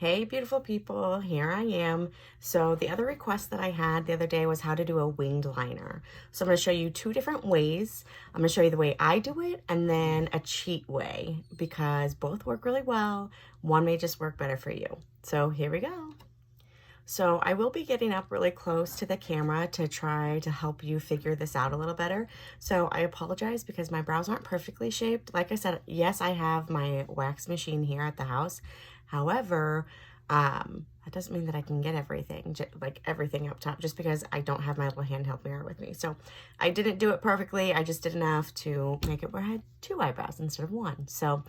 Hey, beautiful people, here I am. So the other request that I had the other day was how to do a winged liner. So I'm going to show you two different ways. I'm going to show you the way I do it and then a cheat way because both work really well. One may just work better for you. So here we go. So I will be getting up really close to the camera to try to help you figure this out a little better. So I apologize because my brows aren't perfectly shaped. Like I said, yes, I have my wax machine here at the house. However, that doesn't mean that I can get everything, like everything up top, just because I don't have my little handheld mirror with me. So I didn't do it perfectly. I just did enough to make it where I had two eyebrows instead of one. So,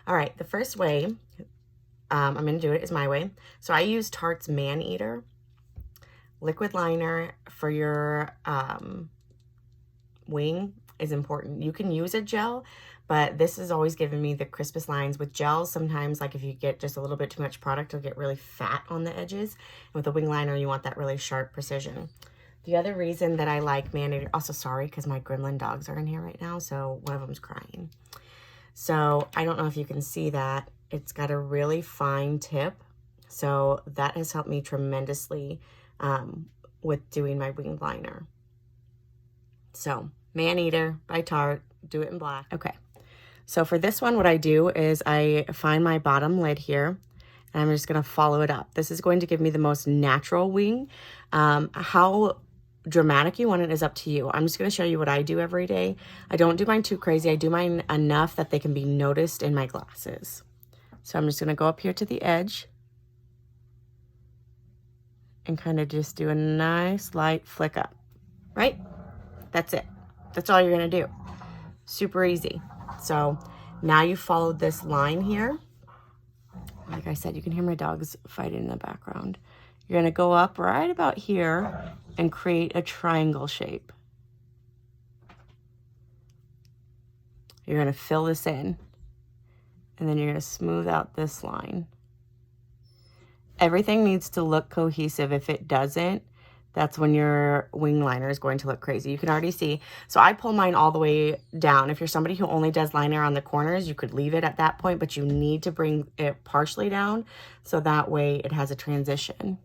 all right, the first way I'm going to do it is my way. So I use Tarte's Man Eater liquid liner for your wing is important. You can use a gel, but this is always giving me the crispest lines. With gels, sometimes like if you get just a little bit too much product, it'll get really fat on the edges. And with a wing liner, you want that really sharp precision. The other reason that I like Man Eater, also sorry, because my gremlin dogs are in here right now, so one of them's crying. So I don't know if you can see that. It's got a really fine tip. So that has helped me tremendously with doing my winged liner. So Man Eater by Tarte, do it in black. Okay, so for this one, what I do is I find my bottom lid here and I'm just gonna follow it up. This is going to give me the most natural wing. How dramatic you want it is up to you. I'm just going to show you what I do every day. I don't do mine too crazy. I do mine enough that they can be noticed in my glasses. So I'm just going to go up here to the edge and kind of just do a nice light flick up, right? That's it. That's all you're going to do. Super easy. So now you followed this line here. Like I said, you can hear my dogs fighting in the background. You're going to go up right about here and create a triangle shape. You're going to fill this in, and then you're going to smooth out this line. Everything needs to look cohesive. If it doesn't, that's when your wing liner is going to look crazy. You can already see. So I pull mine all the way down. If you're somebody who only does liner on the corners, you could leave it at that point, but you need to bring it partially down so that way it has a transition.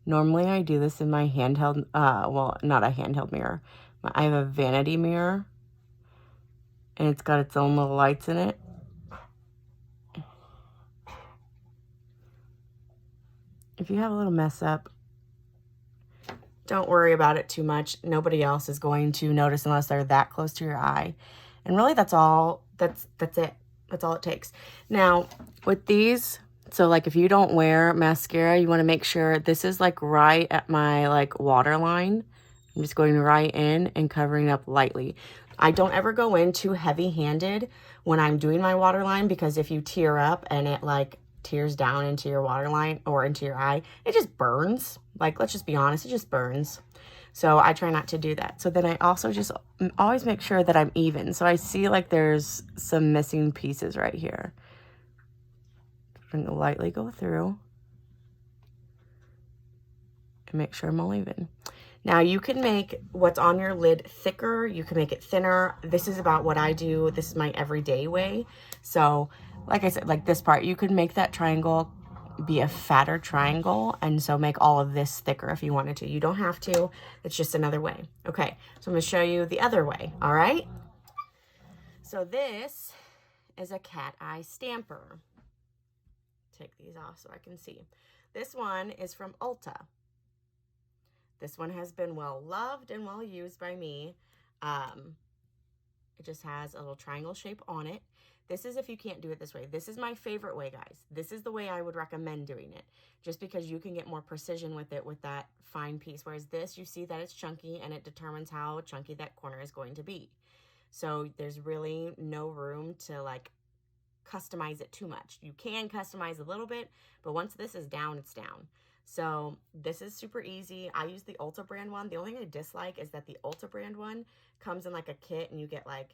Normally I do this in my handheld, well, not a handheld mirror. I have a vanity mirror and it's got its own little lights in it. If you have a little mess up, don't worry about it too much. Nobody else is going to notice unless they're that close to your eye. And really that's all, that's it. That's all it takes. Now with these, so like if you don't wear mascara, you want to make sure this is like right at my like waterline. I'm just going right in and covering up lightly. I don't ever go in too heavy-handed when I'm doing my waterline because if you tear up and it like tears down into your waterline or into your eye, it just burns. Like, let's just be honest, it just burns. So I try not to do that. So then I also just always make sure that I'm even. So I see like there's some missing pieces right here. I'm gonna lightly go through and make sure I'm all even. Now you can make what's on your lid thicker, you can make it thinner. This is about what I do. This is my everyday way. So like I said, like this part, you could make that triangle be a fatter triangle and so make all of this thicker if you wanted to. You don't have to, it's just another way. Okay, so I'm gonna show you the other way, all right? So this is a cat eye stamper. Take these off so I can see. This one is from Ulta. This one has been well loved and well used by me. It just has a little triangle shape on it. This is if you can't do it this way. This is my favorite way, guys. This is the way I would recommend doing it, just because you can get more precision with it with that fine piece. Whereas this, you see that it's chunky and it determines how chunky that corner is going to be. So there's really no room to like customize it too much. You can customize a little bit, but once this is down, it's down. So this is super easy. I use the Ulta brand one. The only thing I dislike is that the Ulta brand one comes in like a kit and you get like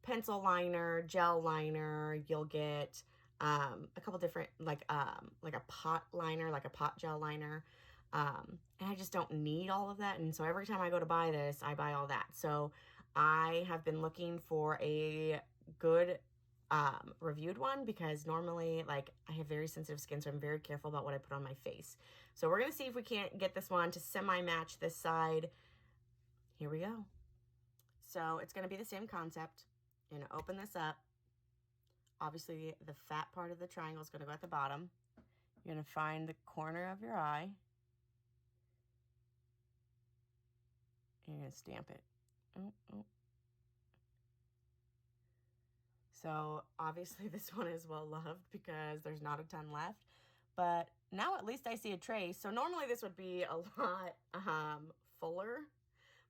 pencil liner, gel liner, you'll get a couple different like a pot liner, like a pot gel liner. And I just don't need all of that. And so every time I go to buy this, I buy all that. So I have been looking for a good reviewed one, because normally, like, I have very sensitive skin, so I'm very careful about what I put on my face. So we're going to see if we can't get this one to semi-match this side. Here we go. So it's going to be the same concept. You're going to open this up. Obviously, the fat part of the triangle is going to go at the bottom. You're going to find the corner of your eye. And you're going to stamp it. Oh, oh. So obviously this one is well loved because there's not a ton left. But now at least I see a trace. So normally this would be a lot fuller.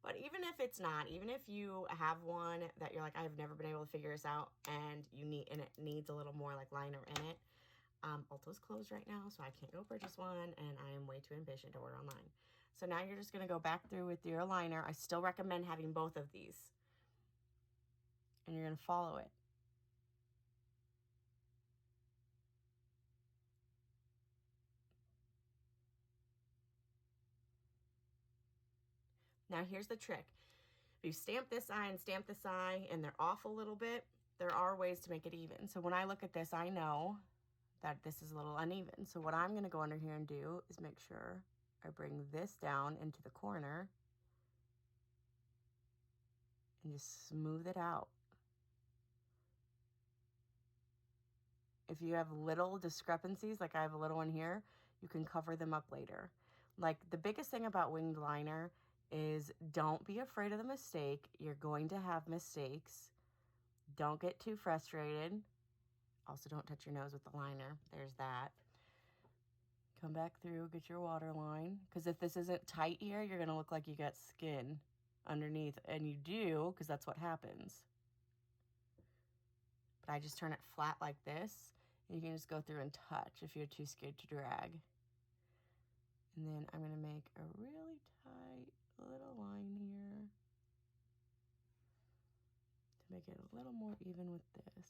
But even if it's not, even if you have one that you're like, I've never been able to figure this out, and it needs a little more like liner in it. Ulta's closed right now, so I can't go purchase one, and I am way too impatient to order online. So now you're just going to go back through with your liner. I still recommend having both of these. And you're going to follow it. Now here's the trick. If you stamp this eye and stamp this eye and they're off a little bit, there are ways to make it even. So when I look at this, I know that this is a little uneven. So what I'm gonna go under here and do is make sure I bring this down into the corner and just smooth it out. If you have little discrepancies, like I have a little one here, you can cover them up later. Like, the biggest thing about winged liner is don't be afraid of the mistake. You're going to have mistakes. Don't get too frustrated. Also, don't touch your nose with the liner. There's that. Come back through, get your waterline. Because if this isn't tight here, you're going to look like you got skin underneath. And you do, because that's what happens. But I just turn it flat like this. And you can just go through and touch if you're too scared to drag. And then I'm going to make a really tight little line here to make it a little more even with this.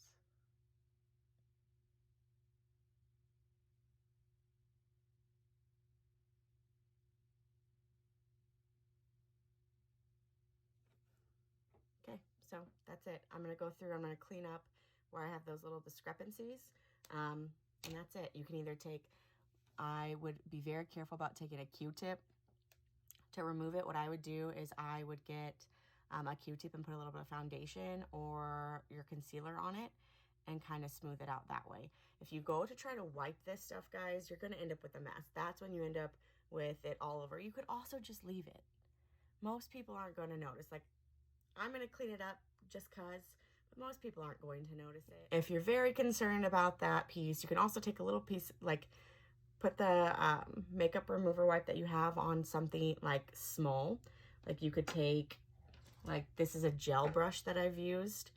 Okay, so that's it. I'm going to go through, I'm going to clean up where I have those little discrepancies. And that's it. You can either take, I would be very careful about taking a Q-tip to remove it. What I would do is I would get a Q-tip and put a little bit of foundation or your concealer on it and kind of smooth it out that way. If you go to try to wipe this stuff, guys, you're going to end up with a mess. That's when you end up with it all over. You could also just leave it. Most people aren't going to notice. Like, I'm going to clean it up just because, but most people aren't going to notice it. If you're very concerned about that piece, you can also take a little piece, like, put the makeup remover wipe that you have on something like small. Like, you could take, like, this is a gel brush that I've used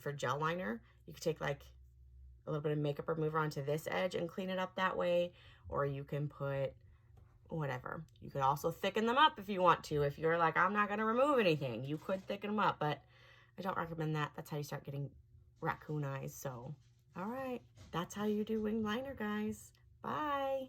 for gel liner. You could take like a little bit of makeup remover onto this edge and clean it up that way. Or you can put whatever. You could also thicken them up if you want to. If you're like, I'm not going to remove anything, you could thicken them up, but I don't recommend that. That's how you start getting raccoon eyes. So, all right, that's how you do winged liner, guys. Bye.